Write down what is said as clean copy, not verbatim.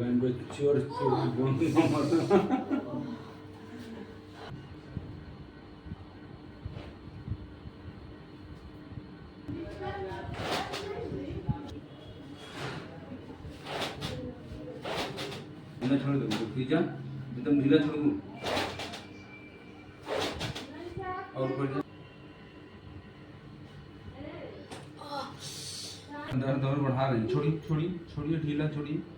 चोर छोड़ दो पिज्जा एकदम ढीला छोड़ दो और ऊपर जा अंदर बढ़ा रहे हैं छोड़िए ढीला छोड़िए